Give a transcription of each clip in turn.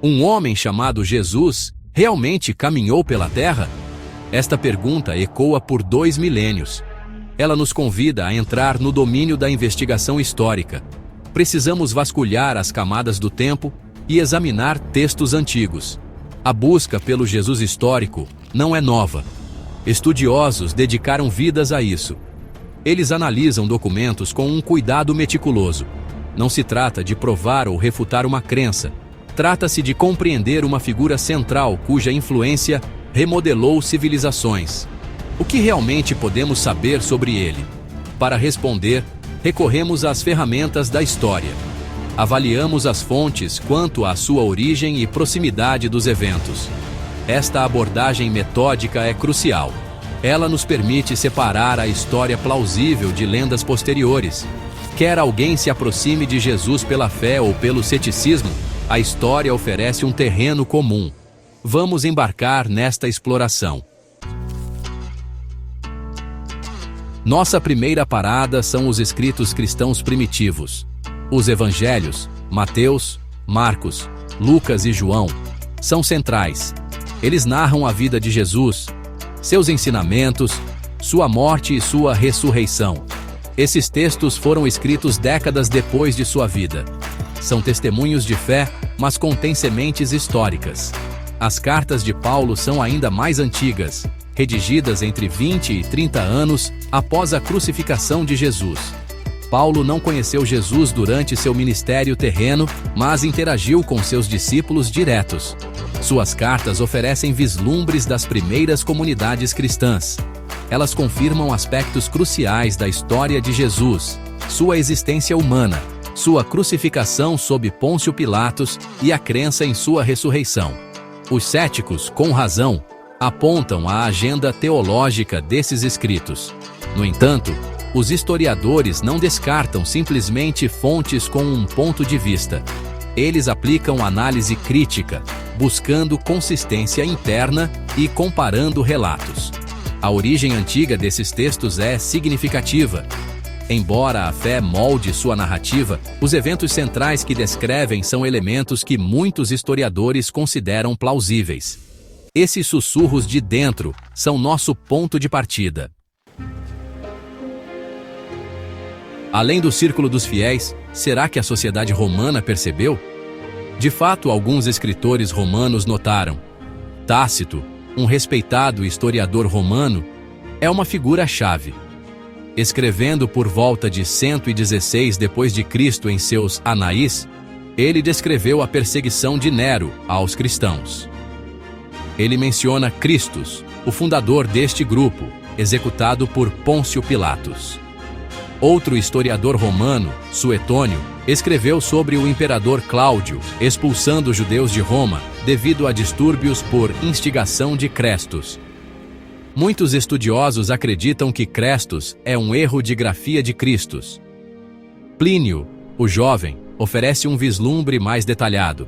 Um homem chamado Jesus realmente caminhou pela Terra? Esta pergunta ecoa por 2 milênios. Ela nos convida a entrar no domínio da investigação histórica. Precisamos vasculhar as camadas do tempo e examinar textos antigos. A busca pelo Jesus histórico não é nova. Estudiosos dedicaram vidas a isso. Eles analisam documentos com um cuidado meticuloso. Não se trata de provar ou refutar uma crença. Trata-se de compreender uma figura central cuja influência remodelou civilizações. O que realmente podemos saber sobre ele? Para responder, recorremos às ferramentas da história. Avaliamos as fontes quanto à sua origem e proximidade dos eventos. Esta abordagem metódica é crucial. Ela nos permite separar a história plausível de lendas posteriores. Quer alguém se aproxime de Jesus pela fé ou pelo ceticismo, a história oferece um terreno comum. Vamos embarcar nesta exploração. Nossa primeira parada são os escritos cristãos primitivos. Os evangelhos, Mateus, Marcos, Lucas e João, são centrais. Eles narram a vida de Jesus, seus ensinamentos, sua morte e sua ressurreição. Esses textos foram escritos décadas depois de sua vida. São testemunhos de fé, mas contêm sementes históricas. As cartas de Paulo são ainda mais antigas, redigidas entre 20 e 30 anos após a crucificação de Jesus. Paulo não conheceu Jesus durante seu ministério terreno, mas interagiu com seus discípulos diretos. Suas cartas oferecem vislumbres das primeiras comunidades cristãs. Elas confirmam aspectos cruciais da história de Jesus, sua existência humana, sua crucificação sob Pôncio Pilatos e a crença em sua ressurreição. Os céticos, com razão, apontam a agenda teológica desses escritos. No entanto, os historiadores não descartam simplesmente fontes com um ponto de vista. Eles aplicam análise crítica, buscando consistência interna e comparando relatos. A origem antiga desses textos é significativa. Embora a fé molde sua narrativa, os eventos centrais que descrevem são elementos que muitos historiadores consideram plausíveis. Esses sussurros de dentro são nosso ponto de partida. Além do círculo dos fiéis, será que a sociedade romana percebeu? De fato, alguns escritores romanos notaram. Tácito, um respeitado historiador romano, é uma figura-chave. Escrevendo por volta de 116 d.C. em seus Anaís, ele descreveu a perseguição de Nero aos cristãos. Ele menciona Cristos, o fundador deste grupo, executado por Pôncio Pilatos. Outro historiador romano, Suetônio, escreveu sobre o imperador Cláudio, expulsando os judeus de Roma devido a distúrbios por instigação de Crestos. Muitos estudiosos acreditam que Crestos é um erro de grafia de Cristos. Plínio, o jovem, oferece um vislumbre mais detalhado.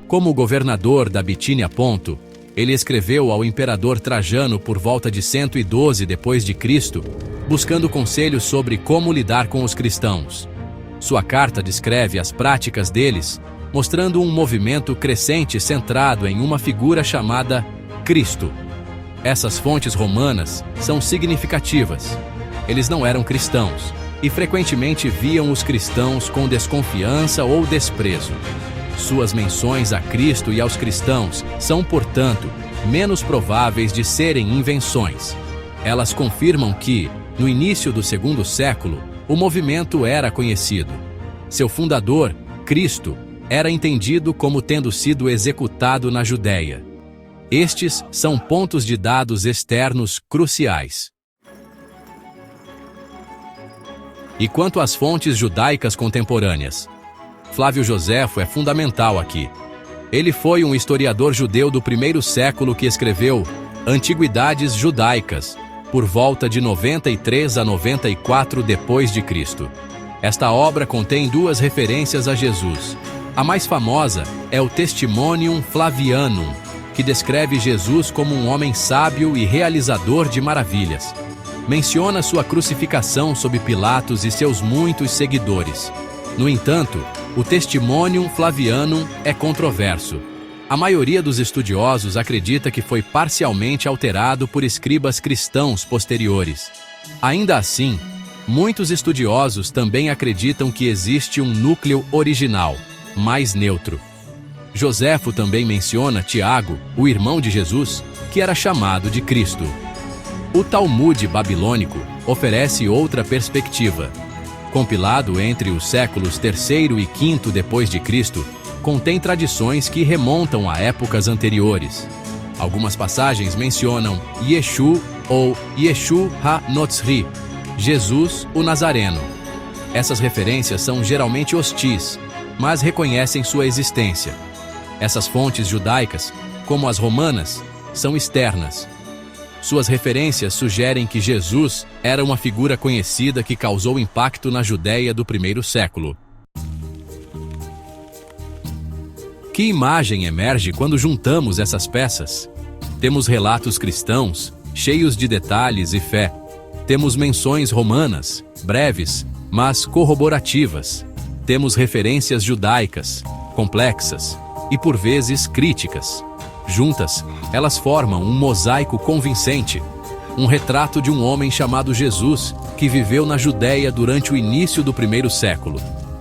Como governador da Bitínia Ponto, ele escreveu ao imperador Trajano por volta de 112 d.C., buscando conselhos sobre como lidar com os cristãos. Sua carta descreve as práticas deles, mostrando um movimento crescente centrado em uma figura chamada Cristo. Essas fontes romanas são significativas. Eles não eram cristãos e frequentemente viam os cristãos com desconfiança ou desprezo. Suas menções a Cristo e aos cristãos são, portanto, menos prováveis de serem invenções. Elas confirmam que, no início do segundo século, o movimento era conhecido. Seu fundador, Cristo, era entendido como tendo sido executado na Judéia. Estes são pontos de dados externos cruciais. E quanto às fontes judaicas contemporâneas? Flávio Joséfo é fundamental aqui. Ele foi um historiador judeu do primeiro século que escreveu Antiguidades Judaicas, por volta de 93 a 94 d.C. Esta obra contém 2 referências a Jesus. A mais famosa é o Testimonium Flavianum, que descreve Jesus como um homem sábio e realizador de maravilhas. Menciona sua crucificação sob Pilatos e seus muitos seguidores. No entanto, O Testimonium Flavianum é controverso. A maioria dos estudiosos acredita que foi parcialmente alterado por escribas cristãos posteriores. Ainda assim, muitos estudiosos também acreditam que existe um núcleo original, mais neutro. Joséfo também menciona Tiago, o irmão de Jesus, que era chamado de Cristo. O Talmud babilônico oferece outra perspectiva. Compilado entre os séculos III e V depois de Cristo, contém tradições que remontam a épocas anteriores. Algumas passagens mencionam Yeshu ou Yeshu ha-Notzri, Jesus o Nazareno. Essas referências são geralmente hostis, mas reconhecem sua existência. Essas fontes judaicas, como as romanas, são externas. Suas referências sugerem que Jesus era uma figura conhecida que causou impacto na Judéia do primeiro século. Que imagem emerge quando juntamos essas peças? Temos relatos cristãos, cheios de detalhes e fé. Temos menções romanas, breves, mas corroborativas. Temos referências judaicas, complexas e por vezes críticas. Juntas, elas formam um mosaico convincente, um retrato de um homem chamado Jesus, que viveu na Judéia durante o início do primeiro século.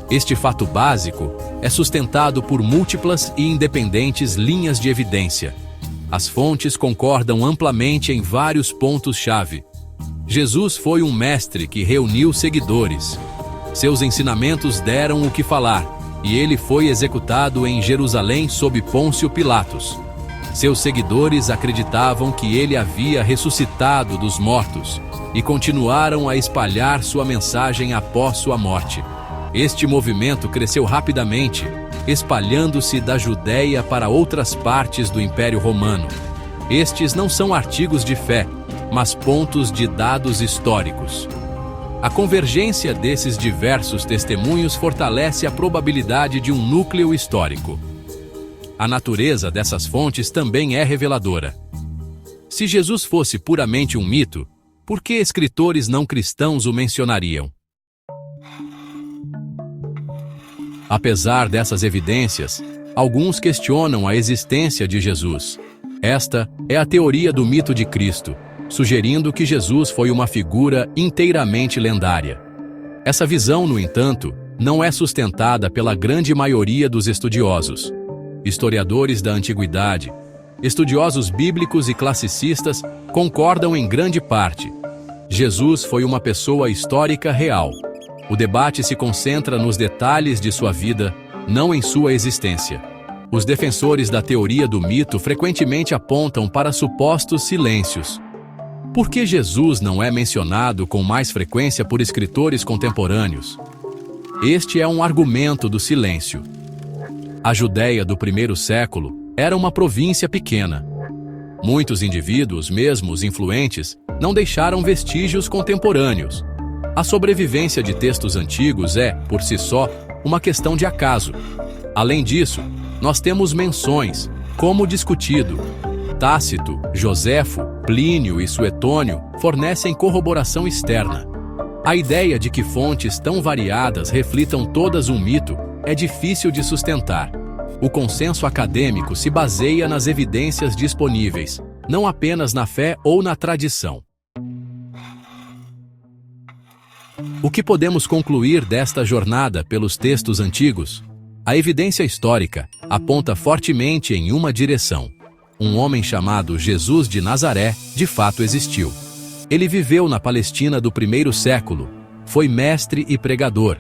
Este fato básico é sustentado por múltiplas e independentes linhas de evidência. As fontes concordam amplamente em vários pontos-chave. Jesus foi um mestre que reuniu seguidores. Seus ensinamentos deram o que falar, e ele foi executado em Jerusalém sob Pôncio Pilatos. Seus seguidores acreditavam que ele havia ressuscitado dos mortos e continuaram a espalhar sua mensagem após sua morte. Este movimento cresceu rapidamente, espalhando-se da Judéia para outras partes do Império Romano. Estes não são artigos de fé, mas pontos de dados históricos. A convergência desses diversos testemunhos fortalece a probabilidade de um núcleo histórico. A natureza dessas fontes também é reveladora. Se Jesus fosse puramente um mito, por que escritores não cristãos o mencionariam? Apesar dessas evidências, alguns questionam a existência de Jesus. Esta é a teoria do mito de Cristo, sugerindo que Jesus foi uma figura inteiramente lendária. Essa visão, no entanto, não é sustentada pela grande maioria dos estudiosos. Historiadores da antiguidade, estudiosos bíblicos e classicistas concordam em grande parte. Jesus foi uma pessoa histórica real. O debate se concentra nos detalhes de sua vida, não em sua existência. Os defensores da teoria do mito frequentemente apontam para supostos silêncios. Por que Jesus não é mencionado com mais frequência por escritores contemporâneos? Este é um argumento do silêncio. A Judéia do primeiro século era uma província pequena. Muitos indivíduos, mesmo os influentes, não deixaram vestígios contemporâneos. A sobrevivência de textos antigos é, por si só, uma questão de acaso. Além disso, nós temos menções, como discutido. Tácito, Joséfo, Plínio e Suetônio fornecem corroboração externa. A ideia de que fontes tão variadas reflitam todas um mito é difícil de sustentar. O consenso acadêmico se baseia nas evidências disponíveis, não apenas na fé ou na tradição. O que podemos concluir desta jornada pelos textos antigos? A evidência histórica aponta fortemente em uma direção. Um homem chamado Jesus de Nazaré de fato existiu. Ele viveu na Palestina do primeiro século, foi mestre e pregador,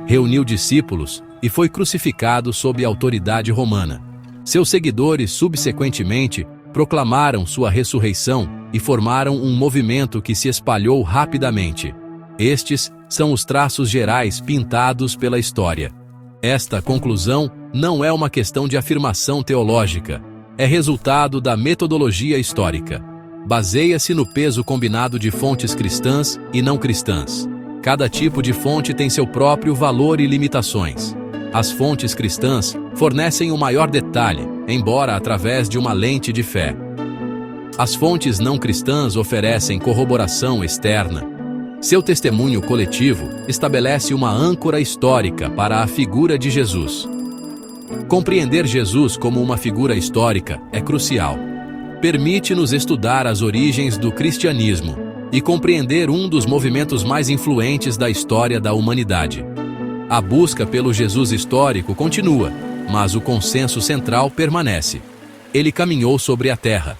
reuniu discípulos e foi crucificado sob a autoridade romana. Seus seguidores subsequentemente proclamaram sua ressurreição e formaram um movimento que se espalhou rapidamente. Estes são os traços gerais pintados pela história. Esta conclusão não é uma questão de afirmação teológica, é resultado da metodologia histórica. Baseia-se no peso combinado de fontes cristãs e não cristãs. Cada tipo de fonte tem seu próprio valor e limitações. As fontes cristãs fornecem um maior detalhe, embora através de uma lente de fé. As fontes não cristãs oferecem corroboração externa. Seu testemunho coletivo estabelece uma âncora histórica para a figura de Jesus. Compreender Jesus como uma figura histórica é crucial. Permite-nos estudar as origens do cristianismo e compreender um dos movimentos mais influentes da história da humanidade. A busca pelo Jesus histórico continua, mas o consenso central permanece. Ele caminhou sobre a terra,